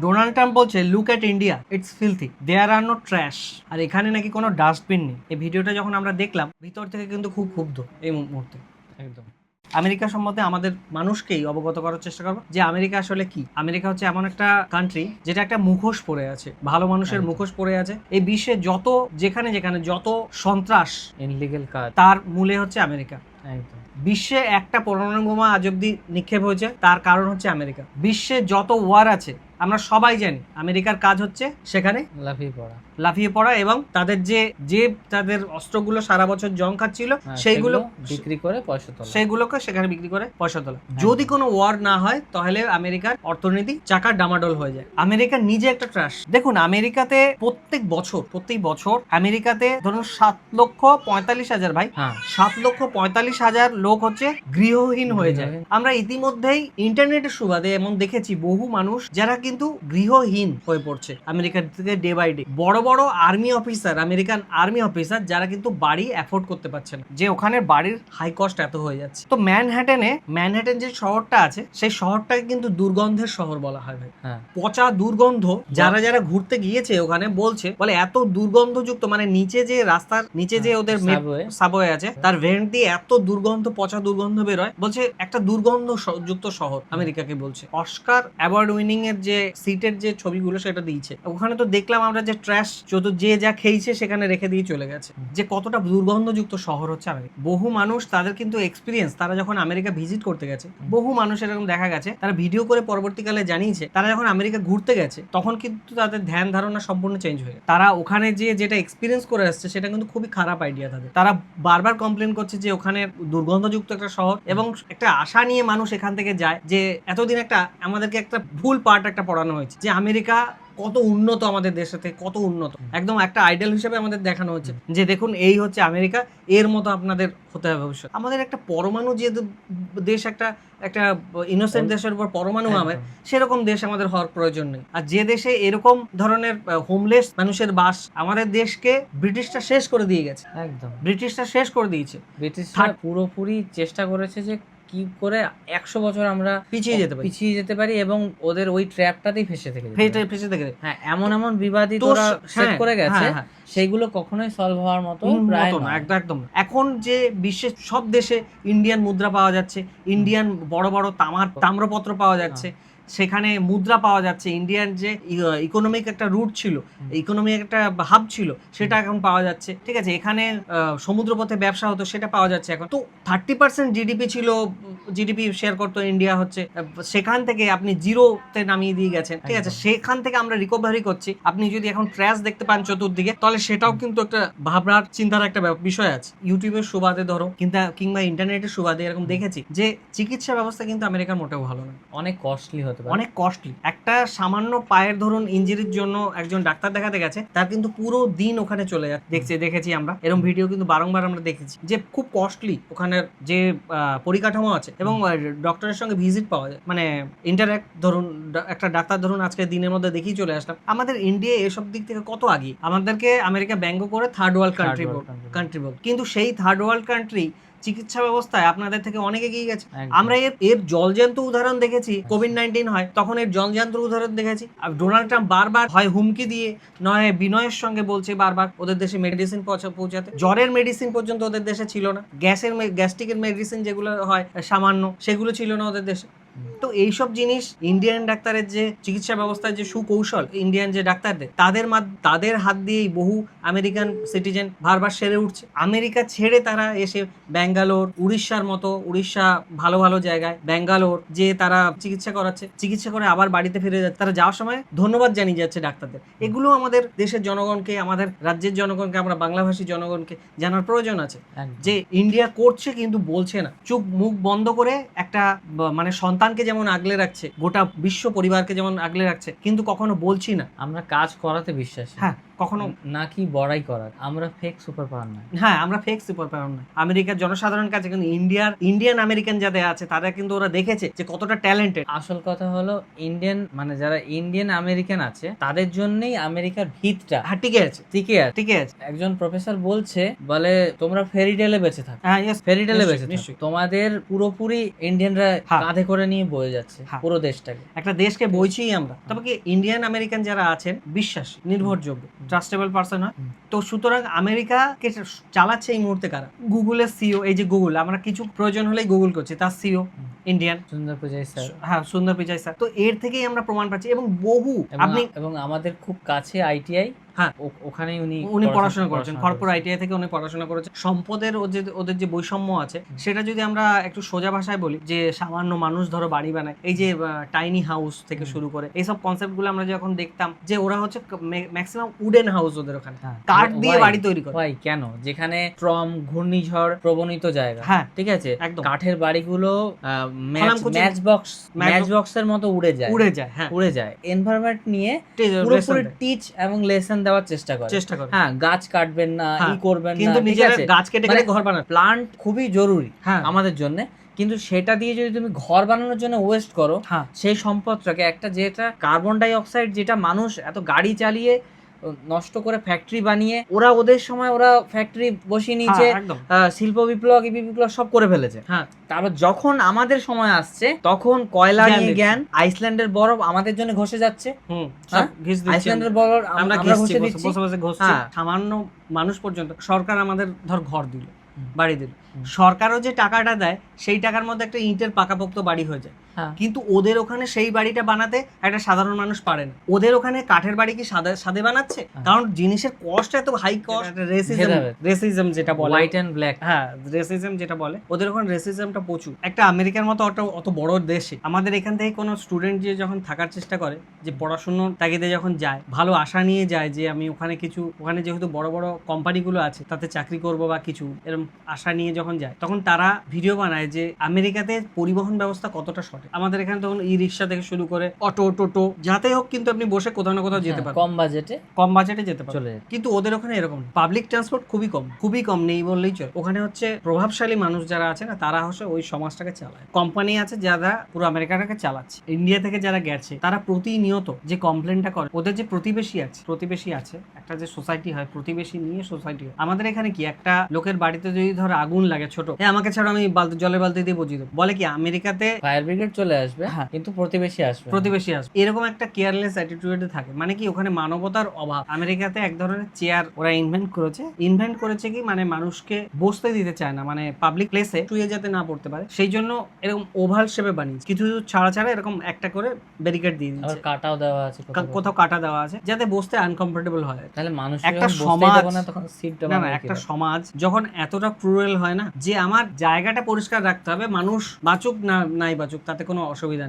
Donald Trump বলছে look at India, it's filthy, there are no trash. আর এখানে নাকি কোনো ডাস্টবিন নেই। এই ভিডিওটা যখন আমরা দেখলাম ভিতর থেকে কিন্তু খুব ক্ষুব্ধ এই মুহূর্তে। একদম। আমেরিকা সম্বন্ধে আমাদের মানুষকেই অবগত করার চেষ্টা করবো যে আমেরিকা আসলে কি। আমেরিকা হচ্ছে এমন একটা কান্ট্রি যেটা একটা মুখোশ পরে আছে, ভালো মানুষের মুখোশ পরে আছে। এই বিশ্বে যত যেখানে যেখানে যত সন্ত্রাস, ইনলিগ্যাল কাজ, তার মূলে হচ্ছে আমেরিকা। একদম। বিশ্বে একটা পরমাণু বোমা আজ অব্দি নিক্ষেপ হয়েছে, তার কারণ হচ্ছে আমেরিকা। বিশ্বে যত ওয়ার আছে আমরা সবাই জানি আমেরিকার কাজ হচ্ছে সেখানে লাফিয়ে পড়া এবং তাদের যে তাদের অস্ত্রগুলো সারা বছর জং খাচ্ছিল সেইগুলো বিক্রি করে পয়সা তোলা, সেইগুলোকে সেখানে বিক্রি করে পয়সা তোলা। যদি কোনো ওয়ার না হয় তাহলে আমেরিকার অর্থনীতি চাকা ডামাডোল হয়ে যায়। আমেরিকা নিজে একটা ট্রাশ। দেখুন আমেরিকাতে প্রত্যেক বছর আমেরিকাতে ধরুন 7,45,000 ভাই, 7,45,000 লোক হচ্ছে গৃহহীন হয়ে যায়। আমরা ইতিমধ্যেই ইন্টারনেটের সুবাদে এমন দেখেছি বহু মানুষ যারা কিন্তু গৃহহীন হয়ে পড়ছে আমেরিকার থেকে ডে বাই ডে। বড় বড় army officer, American army officer যারা কিন্তু বাড়ি অ্যাফোর্ড করতে পারছে না, যে ওখানে বাড়ির হাই কস্ট এত হয়ে যাচ্ছে। তো ম্যানহাটন যে শহরটা আছে সেই শহরটাকে কিন্তু দুর্গন্ধের শহর বলা হয় ভাই। পচা দুর্গন্ধ। যারা ঘুরতে গিয়েছে ওখানে বলে এত দুর্গন্ধযুক্ত, মানে নিচে যে রাস্তার নিচে যে ওদের সাবওয়ে আছে তার ভেন্ট দিয়ে এত দুর্গন্ধ, পচা দুর্গন্ধ বেরোয়। বলছে একটা দুর্গন্ধ যুক্ত শহর আমেরিকাকে বলছে। অস্কার অ্যাওয়ার্ড উইনিং এর যে সিটের যে ছবিগুলো সেটা দিয়েছে, ওখানে তো দেখলাম আমরা যে ট্র্যাশ যে যা খেয়েছে সেখানে রেখে দিয়ে চলে গেছে। যে কতটা দুর্গন্ধযুক্ত শহর হচ্ছে আমেরিকা। বহু মানুষ তাদের কিন্তু এক্সপিরিয়েন্স, তারা যখন আমেরিকা ভিজিট করতে গেছে বহু মানুষ এরকম দেখা গেছে, তারা ভিডিও করে পরবর্তীকালে জানিয়েছে তারা যখন আমেরিকা ঘুরতে গেছে তখন কিন্তু তাদের ধ্যান ধারণা সম্পূর্ণ চেঞ্জ হয়ে গেছে। তারা ওখানে যেটা এক্সপিরিয়েন্স করে আসছে সেটা কিন্তু খুবই খারাপ আইডিয়া তাদের। তারা বারবার কমপ্লেন করছে যে ওখানে দুর্গন্ধযুক্ত একটা শহর, এবং একটা আশা নিয়ে মানুষ এখান থেকে যায় যে এতদিন আমাদেরকে একটা ভুল পার্ট একটা পড়ানো হয়েছে যে আমেরিকা কত উন্নত, আমাদের দেশের থেকে কত উন্নত, একদম একটা আইডল হিসেবে আমাদের দেখানো হচ্ছে যে দেখুন এই হচ্ছে আমেরিকা, এর মতো আপনাদের হতে হবে ভবিষ্যৎ। আমাদের একটা পরমাণু যে দেশ, একটা ইনোসেন্ট দেশের উপর পরমাণু হবে সেরকম দেশ আমাদের হওয়ার প্রয়োজন নেই। আর যে দেশে এরকম ধরনের হোমলেস মানুষের বাস, আমাদের দেশকে ব্রিটিশরা শেষ করে দিয়ে গেছে। একদম ব্রিটিশরা শেষ করে দিয়েছে। ব্রিটিশরা পুরোপুরি চেষ্টা করেছে যে কি করে 100 বছর আমরা পিছিয়ে যেতে পারি এবং ওদের ওই ট্র্যাপটাতেই ফেসে থেকে হ্যাঁ, এমন বিবাদিত ওরা সেট করে গেছে, সেইগুলো কখনোই সলভ হওয়ার মতো প্রায় না। একদম। এখন যে বিশ্বের সব দেশে ইন্ডিয়ান মুদ্রা পাওয়া যাচ্ছে, ইন্ডিয়ান বড় বড় তাম্রপত্র পাওয়া যাচ্ছে, সেখানে মুদ্রা পাওয়া যাচ্ছে। ইন্ডিয়ান যে ইকোনমিক একটা রুট ছিল, ইকোনমিক একটা হাব ছিল, সেটা এখন পাওয়া যাচ্ছে। ঠিক আছে, এখানে সমুদ্রপথে ব্যবসা হতো, সেটা পাওয়া যাচ্ছে এখন। তো 30% জিডিপি ছিল, জিডিপি শেয়ার করতো ইন্ডিয়া হচ্ছে, সেখান থেকে আপনি জিরোতে নামিয়ে দিয়ে গেছেন। ঠিক আছে, সেখান থেকে আমরা রিকভারি করছি। আপনি যদি এখন ট্র্যাশ দেখতে পান চতুর্দিকে, তাহলে সেটাও কিন্তু একটা ভাবনার চিন্তার একটা বিষয় আছে। ইউটিউবের সুবাদে ধরো কিংবা ইন্টারনেটের সুবাদে এরকম দেখেছি যে চিকিৎসা ব্যবস্থা কিন্তু আমেরিকার মোটেও ভালো নয়, অনেক কস্টলি হতে পারে, অনেক কস্টলি। একটা সামান্য পায়ের ধরুন ইনজুরির জন্য একজন ডাক্তার দেখাতে গেছে, তার কিন্তু পুরো দিন ওখানে চলে যাচ্ছে। দেখেছি আমরা এরকম ভিডিও কিন্তু বারংবার আমরা দেখেছি যে খুব কস্টলি ওখানের যে পরিকাঠামো আছে, এবং ডক্টরের সঙ্গে ভিজিট পাওয়া যায়, মানে ইন্টারঅ্যাক্ট। ধরুন একটা ডাক্তার ধরুন আজকে দিনের মধ্যে দেখেই চলে আসলাম। আমাদের ইন্ডিয়া এসব দিক থেকে কত আগে, আমাদেরকে আমেরিকা ব্যঙ্গ করে থার্ড ওয়ার্ল্ড কান্ট্রি বল, কিন্তু সেই থার্ড ওয়ার্ল্ড কান্ট্রি চিকিৎসা ব্যবস্থায় আপনাদের থেকে অনেক এগিয়ে গেছে। আমরা এর জলজ্যান্ত উদাহরণ দেখেছি, কোভিড-19 হয় তখন এর জলজ্যান্ত উদাহরণ দেখেছি। আর ডোনাল্ড ট্রাম্প বারবার হয় হুমকি দিয়ে নয় বিনয়ের সঙ্গে বলছে বারবার ওদের দেশে মেডিসিন পৌঁছাতে। জ্বরের মেডিসিন পর্যন্ত ওদের দেশে ছিল না, গ্যাস্ট্রিকের মেডিসিন যেগুলো হয় সামান্য, সেগুলো ছিল না ওদের দেশে। তো এইসব জিনিস ইন্ডিয়ান ডাক্তারের যে চিকিৎসা ব্যবস্থার যে সুকৌশল, ইন্ডিয়ান যে ডাক্তারদের তাদের হাত দিয়েই বহু আমেরিকান সিটিজেন বারবার সেরে উঠছে। আমেরিকা ছেড়ে তারা এসে ব্যাঙ্গালোর, উড়িষ্যা ভালো ভালো জায়গায় ব্যাঙ্গালোর যে তারা চিকিৎসা করাচ্ছে, চিকিৎসা করে আবার বাড়িতে ফিরে যাচ্ছে। তারা যাওয়ার সময় ধন্যবাদ জানিয়ে যাচ্ছে ডাক্তারদের। এগুলো আমাদের দেশের জনগণকে, আমাদের রাজ্যের জনগণকে, আমরা বাংলাভাষী জনগণকে জানার প্রয়োজন আছে যে ইন্ডিয়া করছে কিন্তু বলছে না, চুপ মুখ বন্ধ করে একটা মানে সন্তানকে যেমন আগলে রাখছে, গোটা বিশ্ব পরিবারকে যেমন আগলে রাখছে, কিন্তু কখনো বলছি না। আমরা কাজ করাতে বিশ্বাসী। হ্যাঁ, কখনো নাকি বড়াই করার, আমরা ফেক সুপার পাওয়ার না। হ্যাঁ, আমরা ফেক সুপার পাওয়ার নয়। আমেরিকার জনসাধারণের কাছে কিন্তু ইন্ডিয়ান আমেরিকান যাদের আছে তারা কিন্তু ওরা দেখেছে যে কতটা ট্যালেন্টেড। আসল কথা হলো ইন্ডিয়ান, মানে যারা ইন্ডিয়ান আমেরিকান আছে তাদের জন্যই আমেরিকার ভিতটা হ্যাঁ, টিকে আছে, টিকে আছে। একজন প্রফেসর বলে তোমরা ফেরিটেলে বেঁচে থাকো, হ্যাঁ, yes, ফেরিটেলে নিশ্চয়ই, বেঁচে থাকো, নিশ্চয়ই। তোমাদের পুরোপুরি ইন্ডিয়ানরা হ্যাঁ। কাঁধে করে নিয়ে বয়ে যাচ্ছে হ্যাঁ। পুরো দেশটাকে। একটা দেশকে বইছি আমরা, তবে কি ইন্ডিয়ান আমেরিকান যারা আছেন বিশ্বাসী, নির্ভরযোগ্য, ট্রাস্টেবল পারসন হয়। তো সুতরাং আমেরিকাকে চালাচ্ছে এই মুহূর্তে কারা? গুগলের সিও, এই যে গুগল, আমরা কিছু প্রয়োজন হলেই গুগল করছি, তার সিও ইন্ডিয়ান, সুন্দর পিচাই স্যার। হ্যাঁ, সুন্দর পিচাই স্যার। তো এর থেকেই আমরা প্রমাণ পাচ্ছি। এবং বহু আপনি এবং আমাদের খুব কাছে আইটিআই, হ্যাঁ, ওখানেই উনি পড়াশোনা করেছেন, খড়গপুর আইটিআই থেকে উনি পড়াশোনা করেছেন। সম্পদের ওদের যে বৈষম্য আছে সেটা যদি আমরা একটু সোজা ভাষায় বলি, যে সামান্য মানুষ ধরো বাড়ি বানায়, এই যে টাইনি হাউস থেকে শুরু করে এইসব কনসেপ্ট গুলো আমরা যখন দেখতাম, যে ওরা হচ্ছে ম্যাক্সিমাম উডেন হাউস, ওদের ওখানে কাঠ দিয়ে বাড়ি তৈরি করে। ভাই কেন? যেখানে ট্রম, ঘূর্ণিঝড় প্রবণিত জায়গা, হ্যাঁ, ঠিক আছে, একদম কাঠের বাড়িগুলো ম্যাচ বক্সের মতো উড়ে যায়, হ্যাঁ, উড়ে যায়। এনভায়রনমেন্ট নিয়ে পুরোপুরি টিচ এবং লেসন দেওয়ার চেষ্টা করে। হ্যাঁ, গাছ কাটবেন না, ই করবেন না, কিন্তু নিজেরা গাছ কেটে কেটে ঘর বানায়। প্লান্ট খুবই জরুরি হ্যাঁ আমাদের জন্য, কিন্তু সেটা দিয়ে যদি তুমি ঘর বানানোর জন্য ওয়েস্ট করো, হ্যাঁ, সেই সম্পদটাকে, একটা যেটা কার্বন ডাই অক্সাইড, যেটা মানুষ এত গাড়ি চালিয়ে নষ্ট করে ফ্যাক্টরি বানিয়ে, ওদের সময় ওরা ফ্যাক্টরি বসিয়ে নিয়েছে, শিল্প বিপ্লব, বিপ্লব সব করে ফেলেছে। হ্যাঁ, তারপর যখন আমাদের সময় আসছে তখন কয়লা নিয়ে জ্ঞান, আইসল্যান্ডের বরফ আমাদের জন্য ঘষে যাচ্ছে, আইসল্যান্ডের বরফ আমরা ঘষে দিচ্ছি। সামান্য মানুষ পর্যন্ত সরকার আমাদের ধর ঘর দিল, বাড়ি দিল, সরকারও যে টাকাটা দেয় সেই টাকার মধ্যে একটা ইটের পাকাপোক্ত বাড়ি হয়ে যায়। কিন্তু ওদের ওখানে সেই বাড়িটা বানাতে একটা সাধারণ মানুষ পারে না। ওদের ওখানে কাঠের বাড়ি কি সাদে বানাচ্ছে, কারণ জিনিসের কস্ট এত হাই কস্ট। রেসিজম যেটা বলে, হোয়াইট এন্ড ব্ল্যাক, হ্যাঁ, রেসিজম যেটা বলে, ওদের ওখানে রেসিজমটা প্রচুর। একটা আমেরিকার মতো অত বড় দেশে আমাদের এখান থেকে কোনো স্টুডেন্ট যে যখন থাকার চেষ্টা করে, যে পড়াশোনার তাগিদে যখন যায়, ভালো আশা নিয়ে যায় যে আমি ওখানে যেহেতু বড় বড় কোম্পানিগুলো আছে তাতে চাকরি করব বা কিছু এরকম আশা নিয়ে যখন যায়, তখন তারা ভিডিও বানায় যে আমেরিকাতে পরিবহন ব্যবস্থা কতটা সঠিক। আমাদের এখানে তখন ই রিক্সা থেকে শুরু করে অটো, টোটো, যাতে হোক কিন্তু আপনি বসে কোথাও না কোথাও যেতে পারেন, কম বাজেটে যেতে পারেন। কিন্তু ওদের ওখানে এরকম পাবলিক ট্রান্সপোর্ট খুবই কম, নেই বললেই চলে। ওখানে হচ্ছে প্রভাবশালী মানুষ যারা আছে না, তারা হচ্ছে ওই সমাজটাকে চালায়। কোম্পানি আছে যারা পুরো আমেরিকাটাকে চালাচ্ছে। ইন্ডিয়া থেকে যারা গেছে তারা প্রতিনিয়ত যে কমপ্লেনটা করে, ওদের যে প্রতিবেশী আছে, একটা যে সোসাইটি হয়, প্রতিবেশী নিয়ে সোসাইটি হয়। আমাদের এখানে কি, একটা লোকের বাড়িতে যদি ধর আগুন লাগে ছোট, আমাকে ছাড়া আমি জলের বালতি দিয়ে বুঝিয়ে দেবো, বলে কি আমেরিকাতে ফায়ার ব্রিগেড চলে আসবে, কিন্তু প্রতিবেশী আসবে, এরকম একটা কেয়ারলেস অ্যাটিটিউডে থাকে। মানে কি ওখানে মানবতার অভাব। আমেরিকাতে এক ধরনের চেয়ার ওরা ইনভেন্ট করেছে কি, মানে মানুষকে বসতে দিতে চায় না, মানে পাবলিক প্লেসে শুয়ে যাতে না পড়তে পারে, সেই জন্য এরকম ওভাল শেপে বানিয়েছে। কিছু ছাড়া এরকম একটা করে ব্যারিকেড দিয়ে দিচ্ছে, কাটাও দেওয়া আছে, কোথাও কাটা দেওয়া আছে, যাতে বসতে আনকমফোর্টেবল হয়। তাহলে মানুষ একটা সমাজ যখন এতটা ক্রুয়েল হয় না, যে আমার জায়গাটা পরিষ্কার রাখতে হবে, মানুষ বাঁচুক না নাই বাঁচুক তাতে কোনো অসুবিধা নেই।